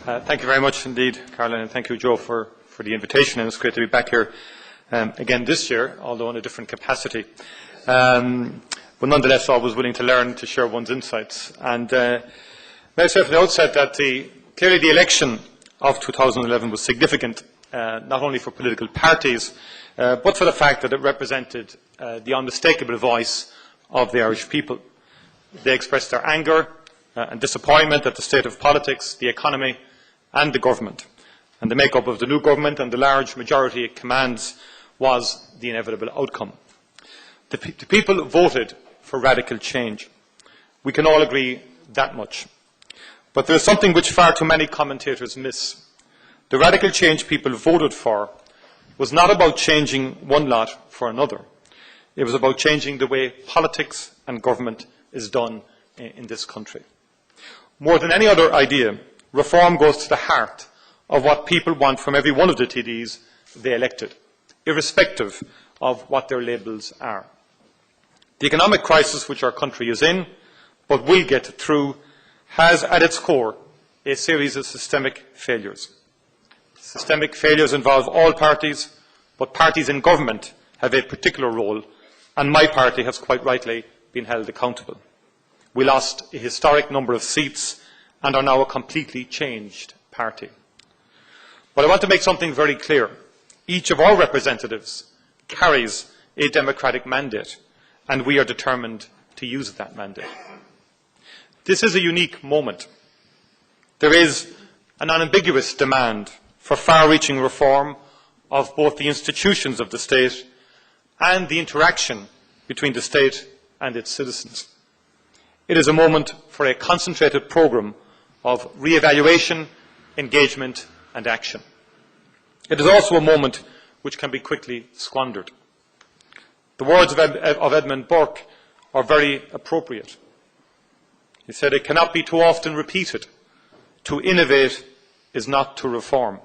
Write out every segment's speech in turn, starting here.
Thank you very much indeed, Caroline, and thank you, Joe, for the invitation. And it's great to be back here again this year, although in a different capacity. But nonetheless, always willing to learn, to share one's insights. And may I say from the outset that clearly the election of 2011 was significant, not only for political parties, but for the fact that it represented the unmistakable voice of the Irish people. They expressed their anger and disappointment at the state of politics, the economy and the government. And the make-up of the new government and the large majority it commands was the inevitable outcome. The people voted for radical change. We can all agree that much. But there is something which far too many commentators miss. The radical change people voted for was not about changing one lot for another. It was about changing the way politics and government is done in this country. More than any other idea, reform goes to the heart of what people want from every one of the TDs they elected, irrespective of what their labels are. The economic crisis which our country is in, but will get through, has at its core a series of systemic failures. Systemic failures involve all parties, but parties in government have a particular role, and my party has quite rightly been held accountable. We lost a historic number of seats and are now a completely changed party. But I want to make something very clear. Each of our representatives carries a democratic mandate, and we are determined to use that mandate. This is a unique moment. There is an unambiguous demand for far-reaching reform of both the institutions of the state and the interaction between the state and its citizens. It is a moment for a concentrated programme of re-evaluation, engagement and action. It is also a moment which can be quickly squandered. The words of Edmund Burke are very appropriate. He said, "It cannot be too often repeated. To innovate is not to reform."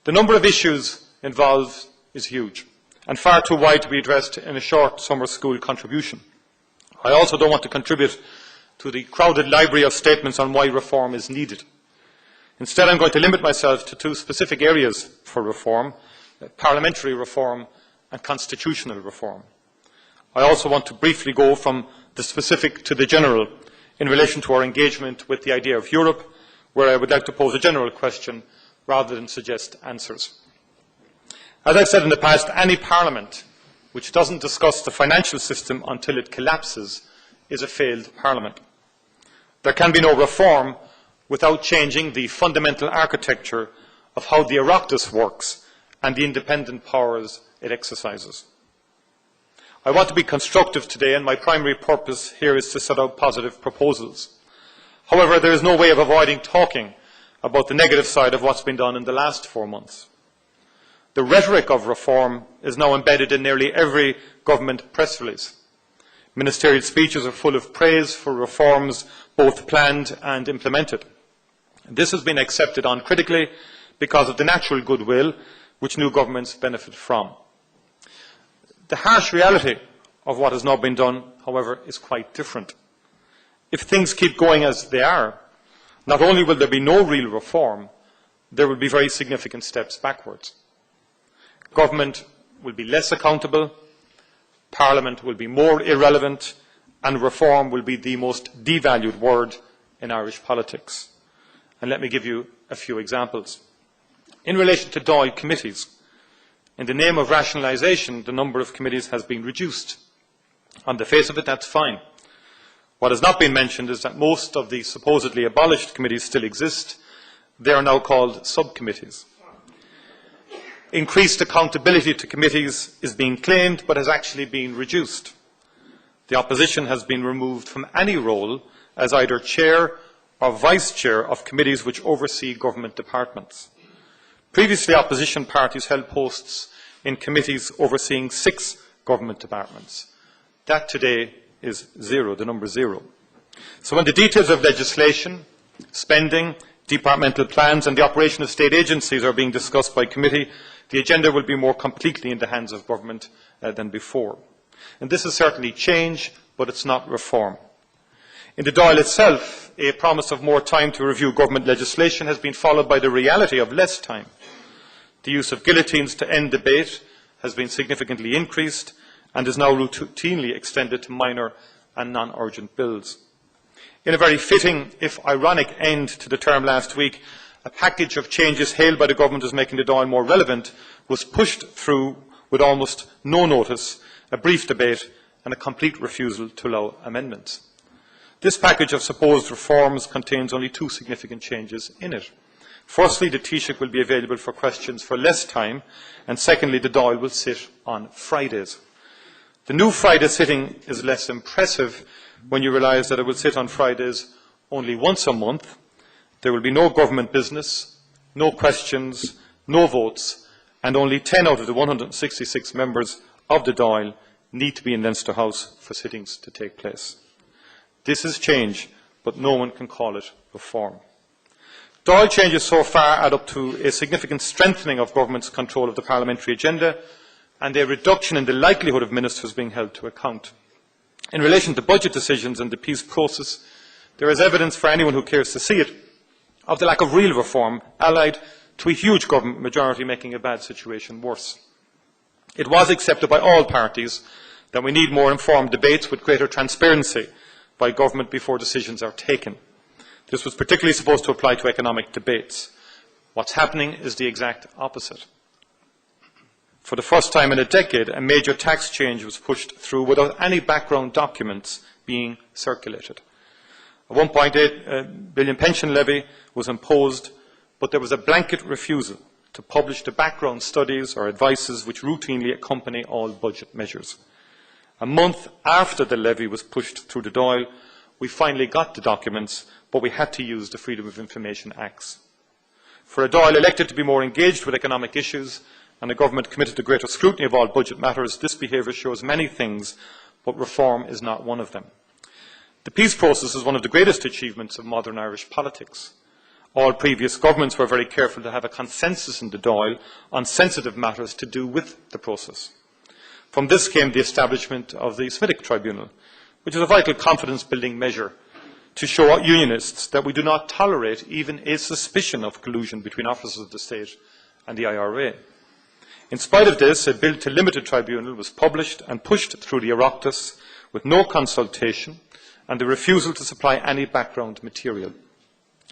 The number of issues involved is huge and far too wide to be addressed in a short summer school contribution. I also don't want to contribute to the crowded library of statements on why reform is needed. Instead, I'm going to limit myself to two specific areas for reform: parliamentary reform and constitutional reform. I also want to briefly go from the specific to the general in relation to our engagement with the idea of Europe, where I would like to pose a general question rather than suggest answers. As I've said in the past, any parliament which doesn't discuss the financial system until it collapses is a failed parliament. There can be no reform without changing the fundamental architecture of how the Oireachtas works and the independent powers it exercises. I want to be constructive today, and my primary purpose here is to set out positive proposals. However, there is no way of avoiding talking about the negative side of what's been done in the last 4 months. The rhetoric of reform is now embedded in nearly every government press release. Ministerial speeches are full of praise for reforms both planned and implemented. This has been accepted uncritically because of the natural goodwill which new governments benefit from. The harsh reality of what has now been done, however, is quite different. If things keep going as they are, not only will there be no real reform, there will be very significant steps backwards. Government will be less accountable, Parliament will be more irrelevant, and reform will be the most devalued word in Irish politics. And let me give you a few examples. In relation to Dáil committees, in the name of rationalisation, the number of committees has been reduced. On the face of it, that's fine. What has not been mentioned is that most of the supposedly abolished committees still exist. They are now called subcommittees. Increased accountability to committees is being claimed, but has actually been reduced. The opposition has been removed from any role as either chair or vice chair of committees which oversee government departments. Previously, opposition parties held posts in committees overseeing 6 government departments. That today is 0, the number 0. So when the details of legislation, spending, departmental plans and the operation of state agencies are being discussed by committee, the agenda will be more completely in the hands of government than before. And this is certainly change, but it's not reform. In the Dáil itself, a promise of more time to review government legislation has been followed by the reality of less time. The use of guillotines to end debate has been significantly increased and is now routinely extended to minor and non-urgent bills. In a very fitting, if ironic, end to the term last week, a package of changes hailed by the government as making the Dáil more relevant was pushed through with almost no notice, a brief debate and a complete refusal to allow amendments. This package of supposed reforms contains only two significant changes in it. Firstly, the Taoiseach will be available for questions for less time, and secondly, the Dáil will sit on Fridays. The new Friday sitting is less impressive when you realise that it will sit on Fridays only once a month. There will be no government business, no questions, no votes, and only 10 out of the 166 members of the Dáil need to be in Leinster House for sittings to take place. This is change, but no one can call it reform. Dáil changes so far add up to a significant strengthening of government's control of the parliamentary agenda and a reduction in the likelihood of ministers being held to account. In relation to budget decisions and the peace process, there is evidence for anyone who cares to see it of the lack of real reform, allied to a huge government majority making a bad situation worse. It was accepted by all parties that we need more informed debates with greater transparency by government before decisions are taken. This was particularly supposed to apply to economic debates. What's happening is the exact opposite. For the first time in a decade, a major tax change was pushed through without any background documents being circulated. A 1.8 billion pension levy was imposed, but there was a blanket refusal to publish the background studies or advices which routinely accompany all budget measures. A month after the levy was pushed through the Dáil, we finally got the documents, but we had to use the Freedom of Information Acts. For a Dáil elected to be more engaged with economic issues and a government committed to greater scrutiny of all budget matters, this behaviour shows many things, but reform is not one of them. The peace process is one of the greatest achievements of modern Irish politics. All previous governments were very careful to have a consensus in the Dáil on sensitive matters to do with the process. From this came the establishment of the Semitic Tribunal, which is a vital confidence-building measure to show unionists that we do not tolerate even a suspicion of collusion between officers of the state and the IRA. In spite of this, a bill to limit the tribunal was published and pushed through the Oireachtas with no consultation and the refusal to supply any background material.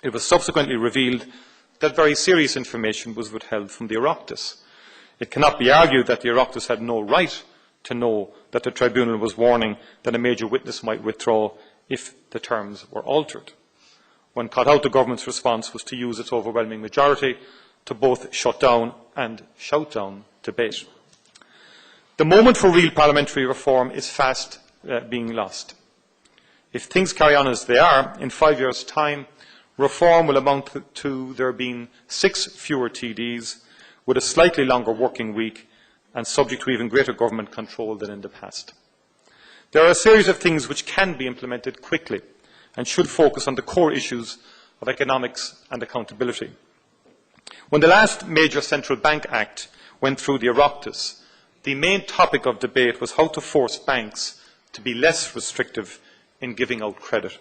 It was subsequently revealed that very serious information was withheld from the Oireachtas. It cannot be argued that the Oireachtas had no right to know that the tribunal was warning that a major witness might withdraw if the terms were altered. When cut out, the government's response was to use its overwhelming majority to both shut down and shout down debate. The moment for real parliamentary reform is fast being lost. If things carry on as they are, in 5 years' time, reform will amount to there being 6 fewer TDs with a slightly longer working week and subject to even greater government control than in the past. There are a series of things which can be implemented quickly and should focus on the core issues of economics and accountability. When the last major central bank act went through the Oireachtas, the main topic of debate was how to force banks to be less restrictive in giving out credit.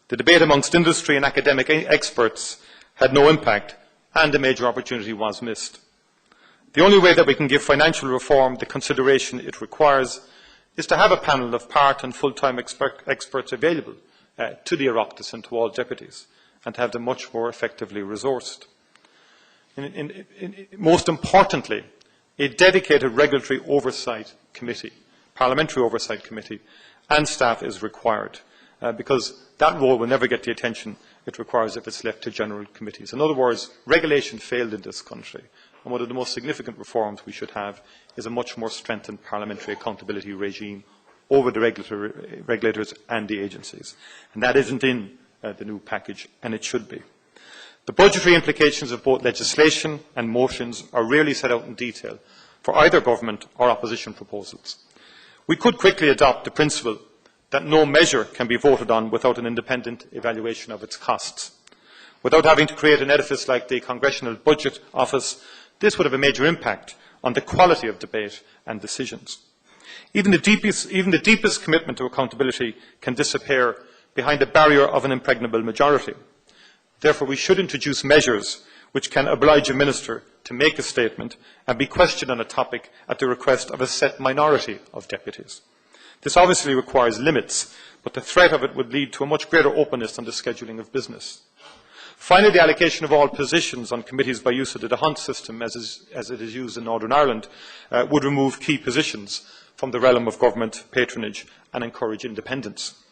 The debate amongst industry and academic experts had no impact, and a major opportunity was missed. The only way that we can give financial reform the consideration it requires is to have a panel of part and full-time experts available to the Oireachtas and to all deputies, and to have them much more effectively resourced. Most importantly, a dedicated regulatory oversight committee, parliamentary oversight committee, and staff is required, because that role will never get the attention it requires if it's left to general committees. In other words, regulation failed in this country, and one of the most significant reforms we should have is a much more strengthened parliamentary accountability regime over the regulators and the agencies. And that isn't in the new package, and it should be. The budgetary implications of both legislation and motions are rarely set out in detail for either government or opposition proposals. We could quickly adopt the principle that no measure can be voted on without an independent evaluation of its costs. Without having to create an edifice like the Congressional Budget Office, this would have a major impact on the quality of debate and decisions. Even the deepest commitment to accountability can disappear behind the barrier of an impregnable majority. Therefore, we should introduce measures which can oblige a minister to make a statement and be questioned on a topic at the request of a set minority of deputies. This obviously requires limits, but the threat of it would lead to a much greater openness on the scheduling of business. Finally, the allocation of all positions on committees by use of the Hunt system, as it is used in Northern Ireland, would remove key positions from the realm of government patronage and encourage independence.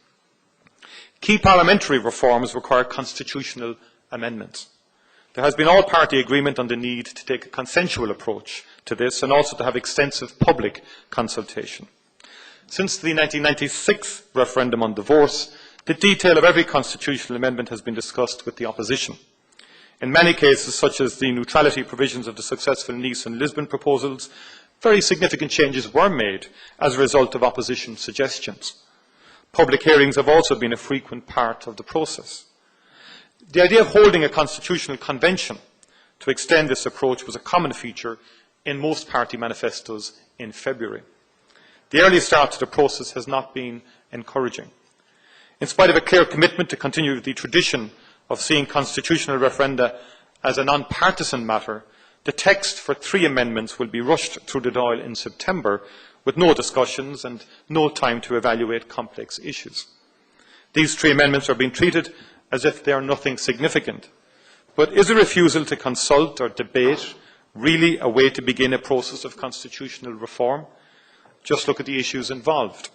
Key parliamentary reforms require constitutional amendments. There has been all-party agreement on the need to take a consensual approach to this and also to have extensive public consultation. Since the 1996 referendum on divorce, the detail of every constitutional amendment has been discussed with the opposition. In many cases, such as the neutrality provisions of the successful Nice and Lisbon proposals, very significant changes were made as a result of opposition suggestions. Public hearings have also been a frequent part of the process. The idea of holding a constitutional convention to extend this approach was a common feature in most party manifestos in February. The early start to the process has not been encouraging. In spite of a clear commitment to continue the tradition of seeing constitutional referenda as a non-partisan matter, the text for 3 amendments will be rushed through the Dáil in September with no discussions and no time to evaluate complex issues. These 3 amendments are being treated as if they are nothing significant. But is a refusal to consult or debate really a way to begin a process of constitutional reform? Just look at the issues involved.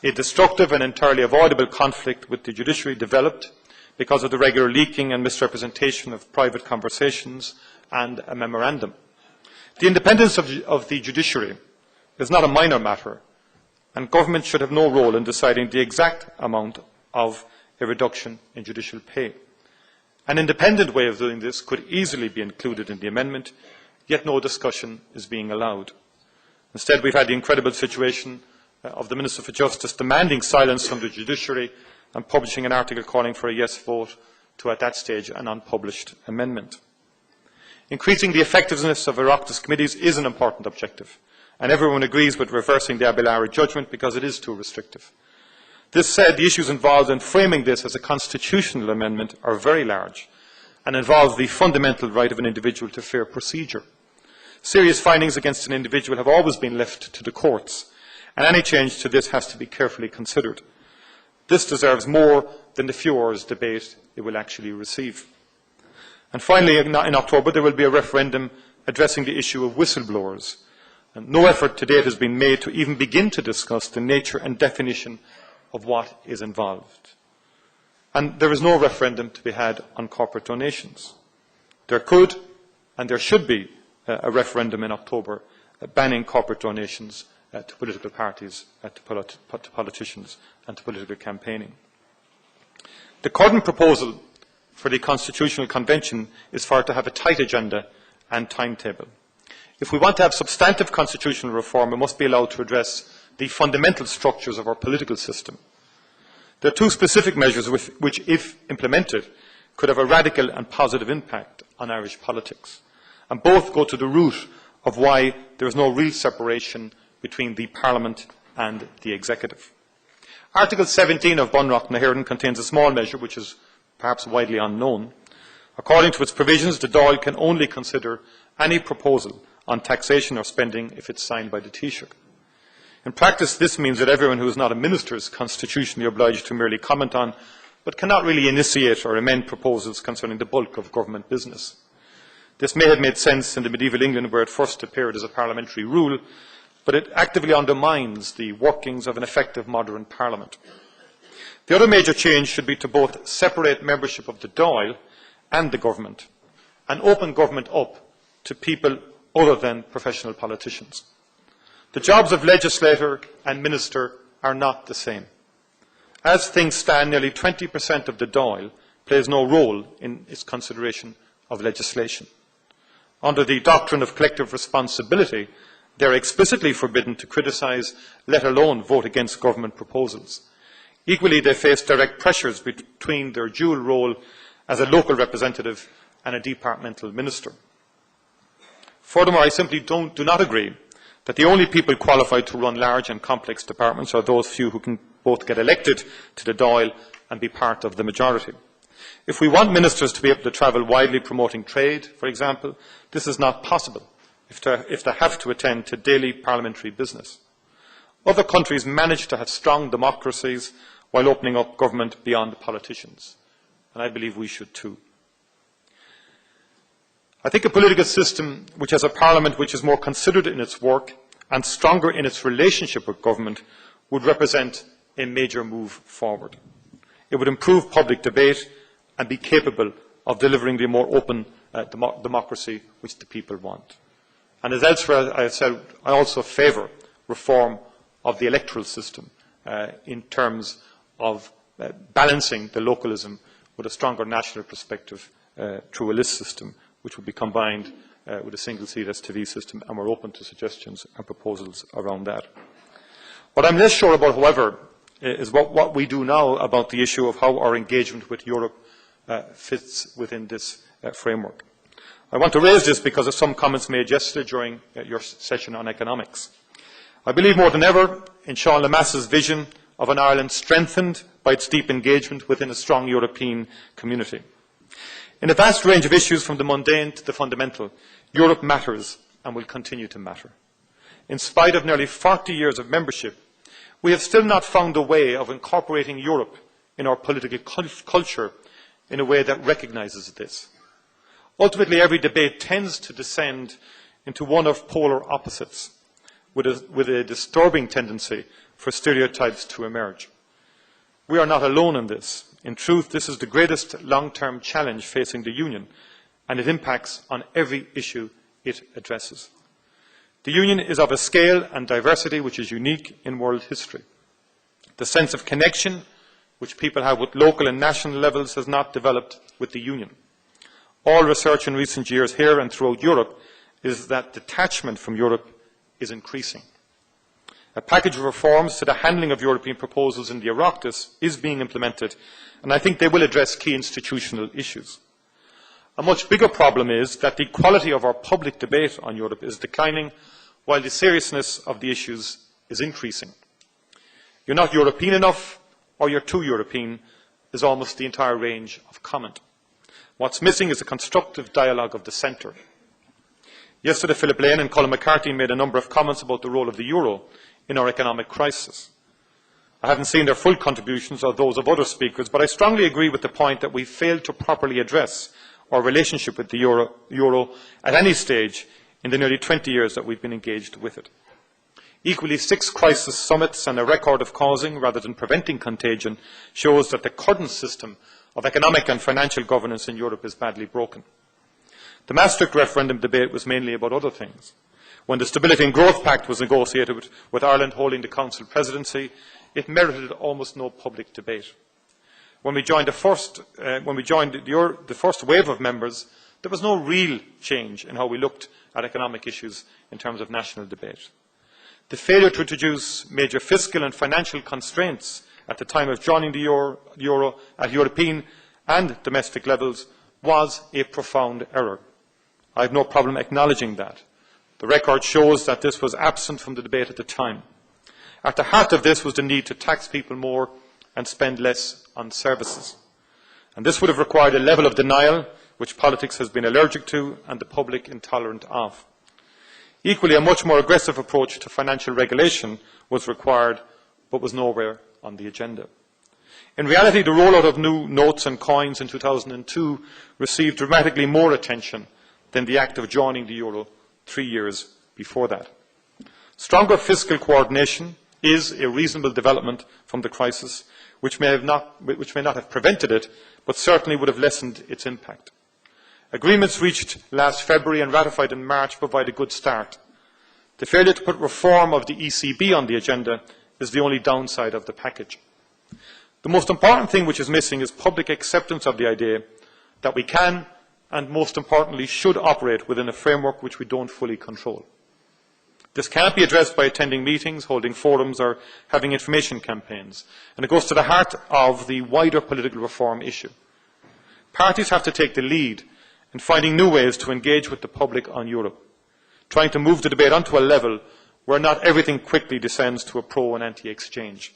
A destructive and entirely avoidable conflict with the judiciary developed because of the regular leaking and misrepresentation of private conversations and a memorandum. The independence of the judiciary is not a minor matter, and government should have no role in deciding the exact amount of a reduction in judicial pay. An independent way of doing this could easily be included in the amendment, yet no discussion is being allowed. Instead, we've had the incredible situation of the Minister for Justice demanding silence from the judiciary and publishing an article calling for a yes vote to, at that stage, an unpublished amendment. Increasing the effectiveness of Oireachtas committees is an important objective, and everyone agrees with reversing the Abelara judgment because it is too restrictive. This said, the issues involved in framing this as a constitutional amendment are very large and involve the fundamental right of an individual to fair procedure. Serious findings against an individual have always been left to the courts, and any change to this has to be carefully considered. This deserves more than the few hours debate it will actually receive. And finally, in October, there will be a referendum addressing the issue of whistleblowers. And no effort to date has been made to even begin to discuss the nature and definition of what is involved. And there is no referendum to be had on corporate donations. There could and there should be a referendum in October banning corporate donations to political parties, to politicians and to political campaigning. The current proposal for the Constitutional Convention is for it to have a tight agenda and timetable. If we want to have substantive constitutional reform, it must be allowed to address the fundamental structures of our political system. There are 2 specific measures which, if implemented, could have a radical and positive impact on Irish politics, and both go to the root of why there is no real separation between the Parliament and the Executive. Article 17 of Bunreacht na hÉireann contains a small measure which is perhaps widely unknown. According to its provisions, the Dáil can only consider any proposal on taxation or spending if it's signed by the Taoiseach. In practice, this means that everyone who is not a minister is constitutionally obliged to merely comment on, but cannot really initiate or amend proposals concerning the bulk of government business. This may have made sense in the medieval England where it first appeared as a parliamentary rule, but it actively undermines the workings of an effective modern parliament. The other major change should be to both separate membership of the Dáil and the government, and open government up to people other than professional politicians. The jobs of legislator and minister are not the same. As things stand, nearly 20% of the Dáil plays no role in its consideration of legislation. Under the doctrine of collective responsibility, they are explicitly forbidden to criticise, let alone vote against government proposals. Equally, they face direct pressures between their dual role as a local representative and a departmental minister. Furthermore, I simply do not agree that the only people qualified to run large and complex departments are those few who can both get elected to the Dáil and be part of the majority. If we want ministers to be able to travel widely promoting trade, for example, this is not possible if they have to attend to daily parliamentary business. Other countries manage to have strong democracies while opening up government beyond politicians, and I believe we should too. I think a political system which has a parliament which is more considered in its work and stronger in its relationship with government would represent a major move forward. It would improve public debate and be capable of delivering the more open democracy which the people want. And as elsewhere I have said, I also favour reform of the electoral system in terms of balancing the localism with a stronger national perspective through a list system, which would be combined with a single-seat STV system, and we're open to suggestions and proposals around that. What I'm less sure about, however, is what we do now about the issue of how our engagement with Europe fits within this framework. I want to raise this because of some comments made yesterday during your session on economics. I believe more than ever in Sean Lamasse's vision of an Ireland strengthened by its deep engagement within a strong European community. In a vast range of issues from the mundane to the fundamental, Europe matters and will continue to matter. In spite of nearly 40 years of membership, we have still not found a way of incorporating Europe in our political culture in a way that recognises this. Ultimately, every debate tends to descend into one of polar opposites, with a disturbing tendency for stereotypes to emerge. We are not alone in this. In truth, this is the greatest long-term challenge facing the Union, and it impacts on every issue it addresses. The Union is of a scale and diversity which is unique in world history. The sense of connection which people have with local and national levels has not developed with the Union. All research in recent years here and throughout Europe is that detachment from Europe is increasing. A package of reforms to the handling of European proposals in the Oireachtas is being implemented, and I think they will address key institutional issues. A much bigger problem is that the quality of our public debate on Europe is declining, while the seriousness of the issues is increasing. You're not European enough, or you're too European, is almost the entire range of comment. What's missing is a constructive dialogue of the centre. Yesterday, Philip Lane and Colin McCarthy made a number of comments about the role of the euro in our economic crisis. I haven't seen their full contributions or those of other speakers, but I strongly agree with the point that we failed to properly address our relationship with the euro at any stage in the nearly 20 years that we've been engaged with it. Equally, 6 crisis summits and a record of causing rather than preventing contagion shows that the current system of economic and financial governance in Europe is badly broken. The Maastricht referendum debate was mainly about other things. When the Stability and Growth Pact was negotiated with Ireland holding the Council presidency, it merited almost no public debate. When we joined the first wave of members, there was no real change in how we looked at economic issues in terms of national debate. The failure to introduce major fiscal and financial constraints at the time of joining the euro at European and domestic levels was a profound error. I have no problem acknowledging that. The record shows that this was absent from the debate at the time. At the heart of this was the need to tax people more and spend less on services. And this would have required a level of denial which politics has been allergic to and the public intolerant of. Equally, a much more aggressive approach to financial regulation was required, but was nowhere on the agenda. In reality, the rollout of new notes and coins in 2002 received dramatically more attention than the act of joining the euro 3 years before that. Stronger fiscal coordination is a reasonable development from the crisis, which may not have prevented it, but certainly would have lessened its impact. Agreements reached last February and ratified in March provide a good start. The failure to put reform of the ECB on the agenda is the only downside of the package. The most important thing which is missing is public acceptance of the idea that we can, and most importantly, should operate within a framework which we don't fully control. This can't be addressed by attending meetings, holding forums, or having information campaigns, and it goes to the heart of the wider political reform issue. Parties have to take the lead in finding new ways to engage with the public on Europe, trying to move the debate onto a level where not everything quickly descends to a pro and anti-exchange.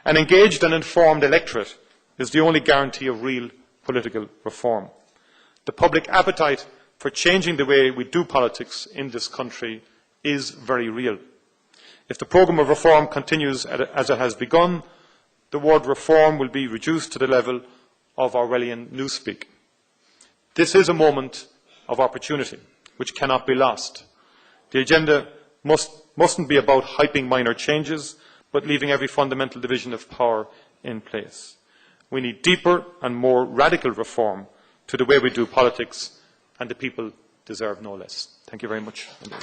An engaged and informed electorate is the only guarantee of real political reform. The public appetite for changing the way we do politics in this country is very real. If the programme of reform continues as it has begun, the word reform will be reduced to the level of Orwellian newspeak. This is a moment of opportunity which cannot be lost. The agenda mustn't be about hyping minor changes, but leaving every fundamental division of power in place. We need deeper and more radical reform to the way we do politics, and the people deserve no less. Thank you very much indeed.